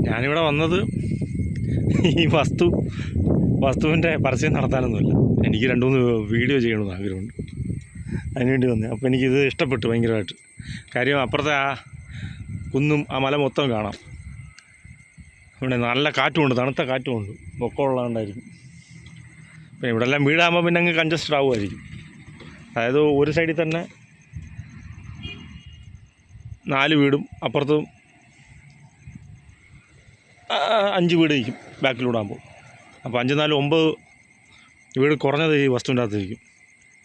ഞാനിവിടെ വന്നത് ഈ വസ്തുവിൻ്റെ പരസ്യം നടത്താനൊന്നുമില്ല. എനിക്ക് 2-3 വീഡിയോ ചെയ്യണമെന്ന് ആഗ്രഹമുണ്ട്. അതിനുവേണ്ടി വന്നത്. അപ്പോൾ എനിക്കിത് ഇഷ്ടപ്പെട്ടു ഭയങ്കരമായിട്ട്. കാര്യം അപ്പുറത്തെ ആ കുന്നും ആ മല മൊത്തം കാണാം. ഇവിടെ നല്ല കാറ്റുമുണ്ട്, തണുത്ത കാറ്റുമുണ്ട്, പൊക്കമുള്ളതുകൊണ്ടായിരിക്കും. പിന്നെ ഇവിടെ എല്ലാം വീടാകുമ്പോൾ പിന്നെ അങ്ങ് കൺജസ്റ്റഡ് ആവുമായിരിക്കും. അതായത് ഒരു സൈഡിൽ തന്നെ 4 വീടും അപ്പുറത്തും 5 വീട് ഇരിക്കും ബാക്കിലൂടെ ആകുമ്പോൾ. അപ്പോൾ 5, 4, 9 വീട് കുറഞ്ഞത് ഈ വസ്തുവിൻ്റെ അകത്തിരിക്കും.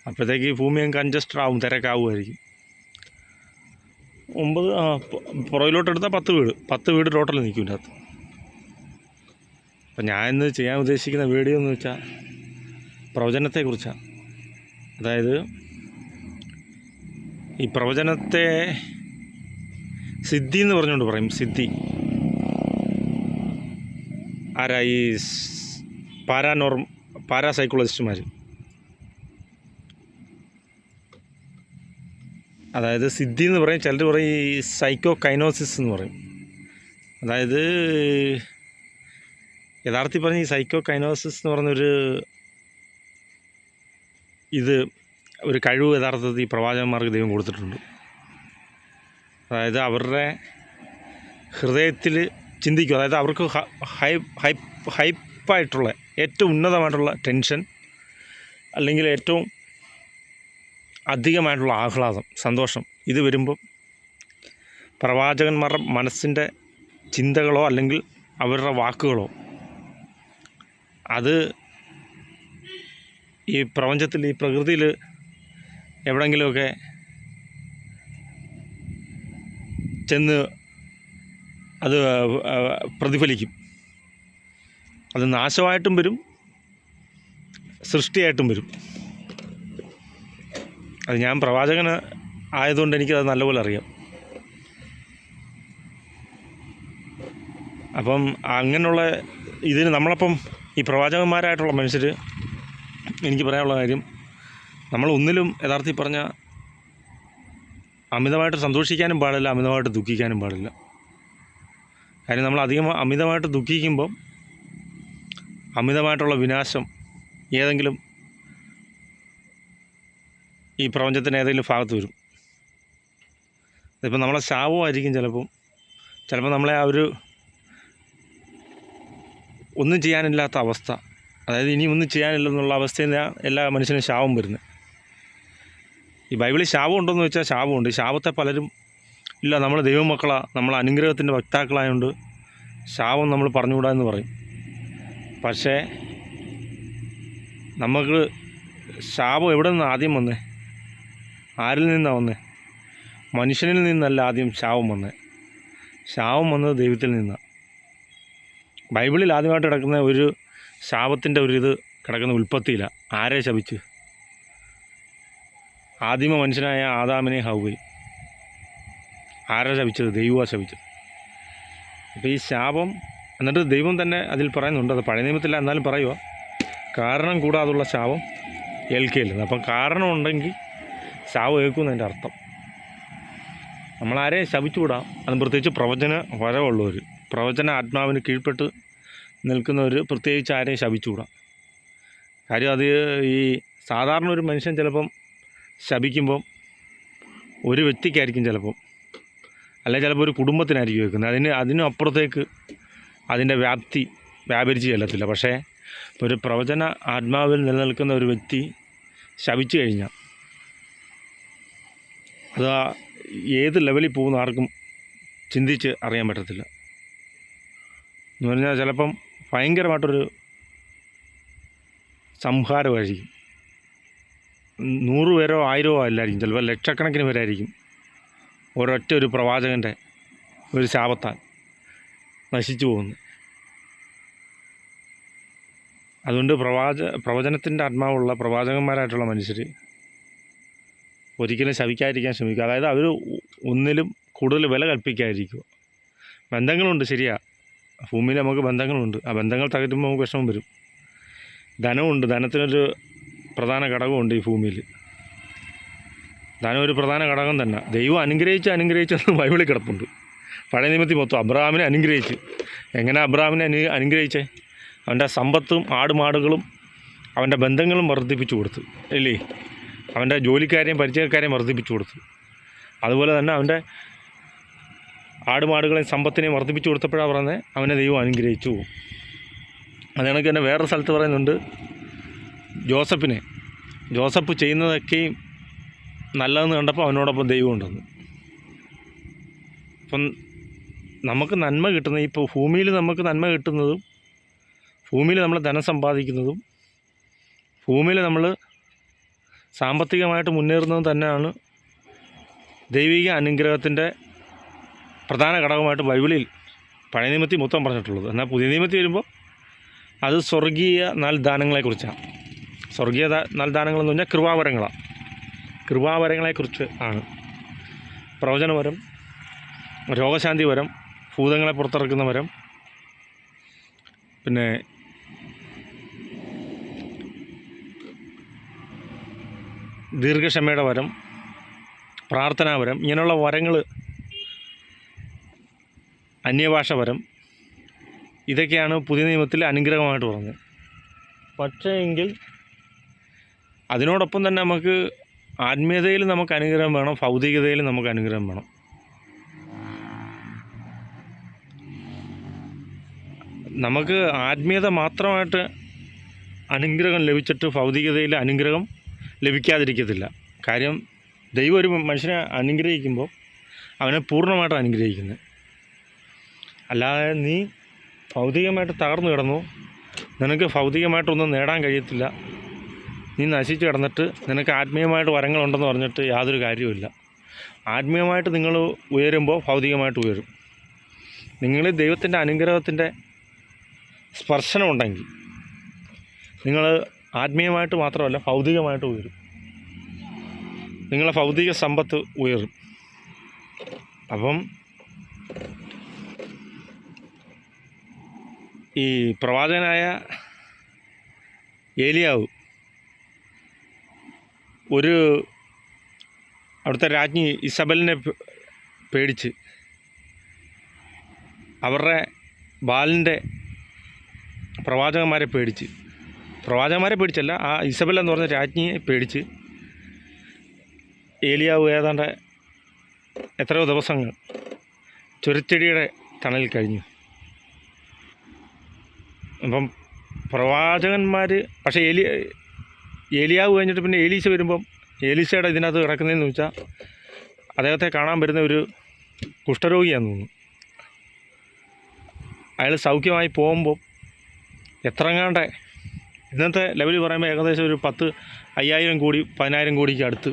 അപ്പോഴത്തേക്ക് ഈ ഭൂമി അങ്ങ് കൺജസ്റ്റഡ് ആവും, തിരക്കാവുമായിരിക്കും. 9 പുറകിലോട്ടെടുത്താൽ 10 വീട് ടോട്ടൽ നിൽക്കും ഇതിൻ്റെ അകത്ത്. അപ്പം ഞാൻ ഇന്ന് ചെയ്യാൻ ഉദ്ദേശിക്കുന്ന വീഡിയോ എന്ന് വെച്ചാൽ പ്രവചനത്തെക്കുറിച്ചാണ്. അതായത് ഈ പ്രവചനത്തെ സിദ്ധി എന്ന് പറഞ്ഞുകൊണ്ട് പറയും. സിദ്ധി ആരാ? ഈ പാരാസൈക്കോളജിസ്റ്റുമാർ. അതായത് സിദ്ധി എന്ന് പറയും, ചിലർ പറയും ഈ സൈക്കോ കൈനോസിസ് എന്ന് പറയും. അതായത് യഥാർത്ഥത്തിൽ പറഞ്ഞ ഈ സൈക്കോ കൈനോസിസ് എന്ന് പറഞ്ഞൊരു ഒരു കഴിവ് യഥാർത്ഥത്തിൽ ഈ പ്രവാചകന്മാർക്ക് ദൈവം കൊടുത്തിട്ടുണ്ട്. അതായത് അവരുടെ ഹൃദയത്തിൽ ചിന്തിക്കും. അതായത് അവർക്ക് ഹൈപ്പായിട്ടുള്ള ഏറ്റവും ഉന്നതമായിട്ടുള്ള ടെൻഷൻ, അല്ലെങ്കിൽ ഏറ്റവും അധികമായിട്ടുള്ള ആഹ്ലാദം, സന്തോഷം, ഇത് വരുമ്പോൾ പ്രവാചകന്മാരുടെ മനസ്സിൻ്റെ ചിന്തകളോ അല്ലെങ്കിൽ അവരുടെ വാക്കുകളോ അത് ഈ പ്രപഞ്ചത്തിൽ, ഈ പ്രകൃതിയിൽ എവിടെയെങ്കിലുമൊക്കെ ചെന്ന് അത് പ്രതിഫലിക്കും. അത് നാശമായിട്ടും വരും, സൃഷ്ടിയായിട്ടും വരും. അത് ഞാൻ പ്രവാചകൻ ആയതുകൊണ്ട് എനിക്കത് നല്ലപോലെ അറിയാം. അപ്പം അങ്ങനെയുള്ള ഇതിന് നമ്മളപ്പം ഈ പ്രവാചകന്മാരായിട്ടുള്ള മനുഷ്യർ, എനിക്ക് പറയാനുള്ള കാര്യം, നമ്മൾ ഒന്നിലും യഥാർത്ഥത്തിൽ പറഞ്ഞാൽ അമിതമായിട്ട് സന്തോഷിക്കാനും പാടില്ല, അമിതമായിട്ട് ദുഃഖിക്കാനും പാടില്ല. കാര്യം നമ്മൾ അമിതമായിട്ട് ദുഃഖിക്കുമ്പം അമിതമായിട്ടുള്ള വിനാശം ഏതെങ്കിലും ഈ പ്രപഞ്ചത്തിന് ഏതെങ്കിലും ഭാഗത്ത് വരും. അതിപ്പോൾ നമ്മളെ ശാപമായിരിക്കും. ചിലപ്പോൾ നമ്മളെ ആ ഒരു ഒന്നും ചെയ്യാനില്ലാത്ത അവസ്ഥ, അതായത് ഇനി ഒന്നും ചെയ്യാനില്ലെന്നുള്ള അവസ്ഥയിൽ എല്ലാ മനുഷ്യനും ശാപം വരുന്നത്. ഈ ബൈബിളിൽ ശാപം ഉണ്ടോയെന്ന് വെച്ചാൽ ശാപമുണ്ട്. ഈ ശാപത്തെ പലരും ഇല്ല, നമ്മൾ ദൈവമക്കളാണ്, നമ്മൾ അനുഗ്രഹത്തിൻ്റെ വക്താക്കളായതുകൊണ്ട് ശാപം നമ്മൾ പറഞ്ഞുകൂടാ എന്ന് പറയും. പക്ഷേ നമുക്ക് ശാപം എവിടെ നിന്ന് ആദ്യം വന്നേ? ആരിൽ നിന്നാണ് വന്നേ? മനുഷ്യനിൽ നിന്നല്ല ആദ്യം ശാപം വന്നേ. ശാപം വന്നത് ദൈവത്തിൽ നിന്നാണ്. ബൈബിളിൽ ആദ്യമായിട്ട് കിടക്കുന്ന ഒരു ശാപത്തിൻ്റെ ഇത് കിടക്കുന്ന ഉൽപ്പത്തിയിലാണ്. ആരെ ശപിച്ച്? ആദിമ മനുഷ്യനായ ആദാമിനെ ഹവ്വയും. ആരാ ശപിച്ചത്? ദൈവമാണ് ശപിച്ചത്. അപ്പോൾ ഈ ശാപം, എന്നിട്ട് ദൈവം തന്നെ അതിൽ പറയുന്നുണ്ട്, അത് പഴയ നിയമത്തില്ല എന്നാലും പറയുക, കാരണം കൂടാതുള്ള ശാപം ഏൽക്കുകയില്ലെന്ന്. അപ്പം കാരണമുണ്ടെങ്കിൽ ശാപം ഏൽക്കുമെന്നതിൻ്റെ അർത്ഥം. നമ്മളാരെയും ശപിച്ചുകൂടാ. അതും പ്രത്യേകിച്ച് പ്രവചന വരവുള്ളവർ, പ്രവചന ആത്മാവിന് കീഴ്പ്പെട്ട് നിൽക്കുന്നവർ പ്രത്യേകിച്ച് ആരെയും ശപിച്ചുകൂടാ. കാര്യം അത് ഈ സാധാരണ ഒരു മനുഷ്യൻ ചിലപ്പം ശപിക്കുമ്പം ഒരു വ്യക്തിക്കായിരിക്കും ചിലപ്പം, അല്ലെങ്കിൽ ചിലപ്പോൾ ഒരു കുടുംബത്തിനായിരിക്കും വെക്കുന്നത്. അതിനും അപ്പുറത്തേക്ക് അതിൻ്റെ വ്യാപ്തി വ്യാപരിച്ച് ചെല്ലത്തില്ല. പക്ഷേ ഒരു പ്രവചന ആത്മാവിൽ നിലനിൽക്കുന്ന ഒരു വ്യക്തി ശപിച്ചു കഴിഞ്ഞാൽ അത് ഏത് ലെവലിൽ പോകുന്ന ആർക്കും ചിന്തിച്ച് അറിയാൻ പറ്റത്തില്ല. എന്ന് പറഞ്ഞാൽ ചിലപ്പം ഭയങ്കരമായിട്ടൊരു സംഹാരമായിരിക്കും. 100 പേരോ 1000 അല്ലായിരിക്കും, ചിലപ്പോൾ ലക്ഷക്കണക്കിന് പേരായിരിക്കും ഒരൊറ്റ ഒരു പ്രവാചകൻ്റെ ഒരു ശാപത്താൽ നശിച്ചു പോകുന്നു. അതുകൊണ്ട് പ്രവചനത്തിൻ്റെ ആത്മാവുള്ള പ്രവാചകന്മാരായിട്ടുള്ള മനുഷ്യർ ഒരിക്കലും ശപിക്കാതിരിക്കാൻ ശ്രമിക്കുക. അതായത് അവർ ഒന്നിലും കൂടുതൽ വില കൽപ്പിക്കാതിരിക്കുക. ബന്ധങ്ങളുണ്ട്, ശരിയാ, ഭൂമിയിൽ നമുക്ക് ബന്ധങ്ങളുണ്ട്. ആ ബന്ധങ്ങൾ തകരുമ്പോൾ നമുക്ക് വിഷമം വരും. ധനമുണ്ട്, ധനത്തിനൊരു പ്രധാന ഘടകമുണ്ട് ഈ ഭൂമിയിൽ. ധനം ഒരു പ്രധാന ഘടകം തന്നെ. ദൈവം അനുഗ്രഹിച്ചെന്ന് ബൈബിളിൽ കിടപ്പുണ്ട്. പഴയ നിയമത്തിൽ മൊത്തം അബ്രഹാമിനെ അനുഗ്രഹിച്ച്, എങ്ങനെ അബ്രഹാമിനെ അനുഗ്രഹിച്ചേ? അവൻ്റെ സമ്പത്തും ആടുമാടുകളും അവൻ്റെ ബന്ധങ്ങളും വർദ്ധിപ്പിച്ചു കൊടുത്തു, അല്ലേ? അവൻ്റെ ജോലിക്കാരെയും പരിചയക്കാരെയും വർദ്ധിപ്പിച്ചു കൊടുത്തു. അതുപോലെ തന്നെ അവൻ്റെ ആടുമാടുകളെയും സമ്പത്തിനെയും വർദ്ധിപ്പിച്ചു കൊടുത്തപ്പോഴാണ് പറഞ്ഞത് അവനെ ദൈവം അനുഗ്രഹിച്ചു. അത് കണക്ക് തന്നെ വേറൊരു സ്ഥലത്ത് പറയുന്നുണ്ട്, ജോസഫ് ചെയ്യുന്നതൊക്കെയും നല്ലതെന്ന് കണ്ടപ്പോൾ അവനോടൊപ്പം ദൈവം ഉണ്ടെന്ന്. അപ്പം നമുക്ക് നന്മ കിട്ടുന്നത്, ഇപ്പോൾ ഭൂമിയിൽ നമുക്ക് നന്മ കിട്ടുന്നതും ഭൂമിയിൽ നമ്മൾ ധനം സമ്പാദിക്കുന്നതും ഭൂമിയിൽ നമ്മൾ സാമ്പത്തികമായിട്ട് മുന്നേറുന്നതും തന്നെയാണ് ദൈവിക അനുഗ്രഹത്തിൻ്റെ പ്രധാന ഘടകമായിട്ട് ബൈബിളിൽ പഴയ നിയമത്തിൽ മൊത്തം പറഞ്ഞിട്ടുള്ളത്. എന്നാൽ പുതിയ നിയമത്തിൽ വരുമ്പോൾ അത് സ്വർഗീയ നൽദാനങ്ങളെക്കുറിച്ചാണ്. സ്വർഗീയ നൽദാനങ്ങളെന്ന് പറഞ്ഞാൽ കൃപാവരങ്ങളെക്കുറിച്ച് ആണ്. പ്രവചനവരം, രോഗശാന്തി വരം, ഭൂതങ്ങളെ പുറത്തിറക്കുന്ന വരം, പിന്നെ ദീർഘക്ഷമയുടെ വരം, പ്രാർത്ഥനാവരം, ഇങ്ങനെയുള്ള വരങ്ങൾ, അന്യഭാഷ വരം, ഇതൊക്കെയാണ് പുതിയ നിയമത്തിൽ അനുഗ്രഹമായിട്ട് പറഞ്ഞത്. പക്ഷേ എങ്കിൽ അതിനോടൊപ്പം തന്നെ നമുക്ക് ആത്മീയതയിൽ നമുക്ക് അനുഗ്രഹം വേണം, ഭൗതികതയിൽ നമുക്ക് അനുഗ്രഹം വേണം. നമുക്ക് ആത്മീയത മാത്രമായിട്ട് അനുഗ്രഹം ലഭിച്ചിട്ട് ഭൗതികതയിൽ അനുഗ്രഹം ലഭിക്കാതിരിക്കത്തില്ല. കാര്യം ദൈവം ഒരു മനുഷ്യനെ അനുഗ്രഹിക്കുമ്പോൾ അവനെ പൂർണ്ണമായിട്ട് അനുഗ്രഹിക്കുന്നത്. അല്ലാതെ നീ ഭൗതികമായിട്ട് തകർന്നു കിടന്നു, നിനക്ക് ഭൗതികമായിട്ടൊന്നും നേടാൻ കഴിയത്തില്ല, നീ നശിച്ച് കിടന്നിട്ട് നിനക്ക് ആത്മീയമായിട്ട് വരങ്ങളുണ്ടെന്ന് പറഞ്ഞിട്ട് യാതൊരു കാര്യവുമില്ല. ആത്മീയമായിട്ട് നിങ്ങൾ ഉയരുമ്പോൾ ഭൗതികമായിട്ട് ഉയരും. നിങ്ങൾ ദൈവത്തിൻ്റെ അനുഗ്രഹത്തിൻ്റെ സ്പർശനമുണ്ടെങ്കിൽ നിങ്ങൾ ആത്മീയമായിട്ട് മാത്രമല്ല ഭൗതികമായിട്ട് ഉയരും. നിങ്ങളെ ഭൗതിക സമ്പത്ത് ഉയരും. അപ്പം ഈ പ്രവാചകനായ ഏലിയാവ് അവിടുത്തെ രാജ്ഞി ഇസബലിനെ പേടിച്ച് അവരുടെ ബാലിൻ്റെ പ്രവാചകന്മാരെ പേടിച്ചല്ല, ആ ഇസബൽ എന്ന് പറഞ്ഞ രാജ്ഞിയെ പേടിച്ച് ഏലിയാവ് ഏതാണ്ട് എത്രയോ ദിവസങ്ങൾ ചുരച്ചെടിയുടെ തണലിൽ കഴിഞ്ഞു. അപ്പം പ്രവാചകന്മാർ, പക്ഷേ ഏലിയാവ് കഴിഞ്ഞിട്ട് പിന്നെ ഏലീശ വരുമ്പം ഏലീശയുടെ ഇതിനകത്ത് കിടക്കുന്നതെന്ന് വെച്ചാൽ അദ്ദേഹത്തെ കാണാൻ വരുന്ന ഒരു കുഷ്ഠരോഗിയാണെന്ന് തോന്നുന്നു. അയാൾ സൗഖ്യമായി പോകുമ്പോൾ എത്രങ്ങാണ്ട് ഇന്നത്തെ ലെവലിൽ പറയുമ്പോൾ ഏകദേശം ഒരു 5,000 കോടി 10,000 കോടിക്ക് അടുത്ത്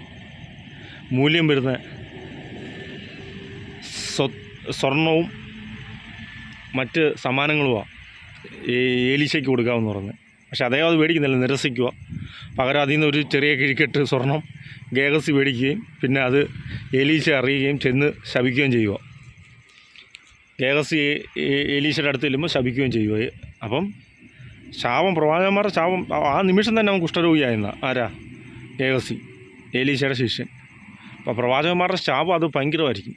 മൂല്യം വരുന്ന സ്വർണവും മറ്റ് സമ്മാനങ്ങളുമാണ് ഈ ഏലീശയ്ക്ക് കൊടുക്കാമെന്ന് പറഞ്ഞത്. പക്ഷേ അദ്ദേഹം അത് മേടിക്കുന്നില്ല, നിരസിക്കുക. പകരം അതിൽ നിന്ന് ഒരു ചെറിയ കിഴിക്കെട്ട് സ്വർണം ഗേഹസി മേടിക്കുകയും പിന്നെ അത് ഏലീശ അറിയുകയും ചെന്ന് ശപിക്കുകയും ചെയ്യുക. ഗേഹസി ഏലീശയുടെ അടുത്ത് ചെല്ലുമ്പോൾ ശപിക്കുകയും ചെയ്യുക. അപ്പം ശാപം, പ്രവാചകന്മാരുടെ ശാപം ആ നിമിഷം തന്നെ അവൻ കുഷ്ഠരോഗിയായിരുന്ന ആരാ? ഗേഹസി, ഏലീശയുടെ ശിഷ്യൻ. അപ്പോൾ പ്രവാചകന്മാരുടെ ശാപം അത് ഭയങ്കരമായിരിക്കും.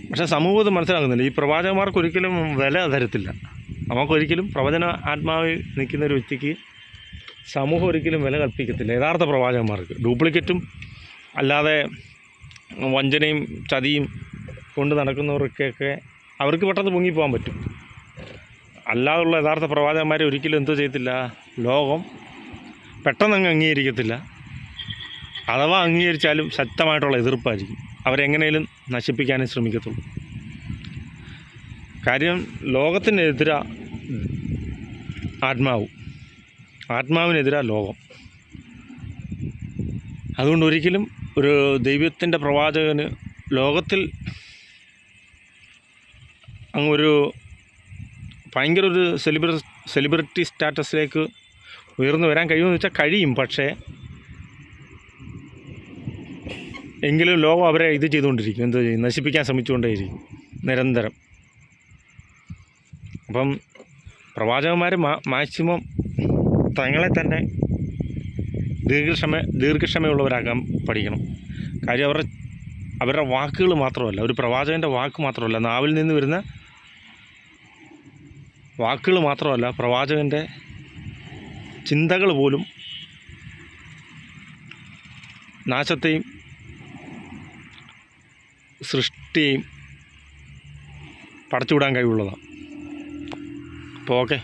പക്ഷേ സമൂഹത്തിൽ മനസ്സിലാക്കുന്നില്ല, ഈ പ്രവാചകന്മാർക്കൊരിക്കലും വില തരത്തില്ല. നമുക്കൊരിക്കലും പ്രവചന ആത്മാവിൽ നിൽക്കുന്ന ഒരു വ്യക്തിക്ക് സമൂഹം ഒരിക്കലും വില കൽപ്പിക്കത്തില്ല. യഥാർത്ഥ പ്രവാചകന്മാർക്ക് ഡ്യൂപ്ലിക്കേറ്റും അല്ലാതെ വഞ്ചനയും ചതിയും കൊണ്ട് നടക്കുന്നവർക്കൊക്കെ അവർക്ക് പെട്ടെന്ന് പൊങ്ങിപ്പോകാൻ പറ്റും. അല്ലാതുള്ള യഥാർത്ഥ പ്രവാചകന്മാരെ ഒരിക്കലും എന്തോ ചെയ്യത്തില്ല, ലോകം പെട്ടെന്നങ്ങ് അംഗീകരിക്കത്തില്ല. അഥവാ അംഗീകരിച്ചാലും ശക്തമായിട്ടുള്ള എതിർപ്പായിരിക്കും. അവരെങ്ങനെയും നശിപ്പിക്കാനേ ശ്രമിക്കത്തുള്ളൂ. കാര്യം ലോകത്തിനെതിരാ ആത്മാവിനെതിരാ ലോകം. അതുകൊണ്ട് ഒരിക്കലും ഒരു ദൈവത്തിൻ്റെ പ്രവാചകന് ലോകത്തിൽ അങ്ങൊരു ഭയങ്കര ഒരു സെലിബ്രിറ്റി സ്റ്റാറ്റസിലേക്ക് ഉയർന്നു വരാൻ കഴിയുമെന്ന് വെച്ചാൽ കഴിയും. പക്ഷേ എങ്കിലും ലോകം അവരെ ഇത് ചെയ്തുകൊണ്ടിരിക്കും, എന്തോ ചെയ്യും, നശിപ്പിക്കാൻ ശ്രമിച്ചുകൊണ്ടേയിരിക്കും നിരന്തരം. അപ്പം പ്രവാചകന്മാർ മാക്സിമം തങ്ങളെ തന്നെ ദീർഘക്ഷമയുള്ളവരാക്കാൻ പഠിക്കണം. കാര്യം അവരുടെ വാക്കുകൾ മാത്രമല്ല, ഒരു പ്രവാചകൻ്റെ വാക്ക് മാത്രമല്ല, നാവിൽ നിന്ന് വരുന്ന വാക്കുകൾ മാത്രമല്ല, പ്രവാചകൻ്റെ ചിന്തകൾ പോലും നാശത്തെയും സൃഷ്ടിയെയും പടച്ചുവിടാൻ കഴിവുള്ളതാണ്. അപ്പോൾ ഓക്കെ.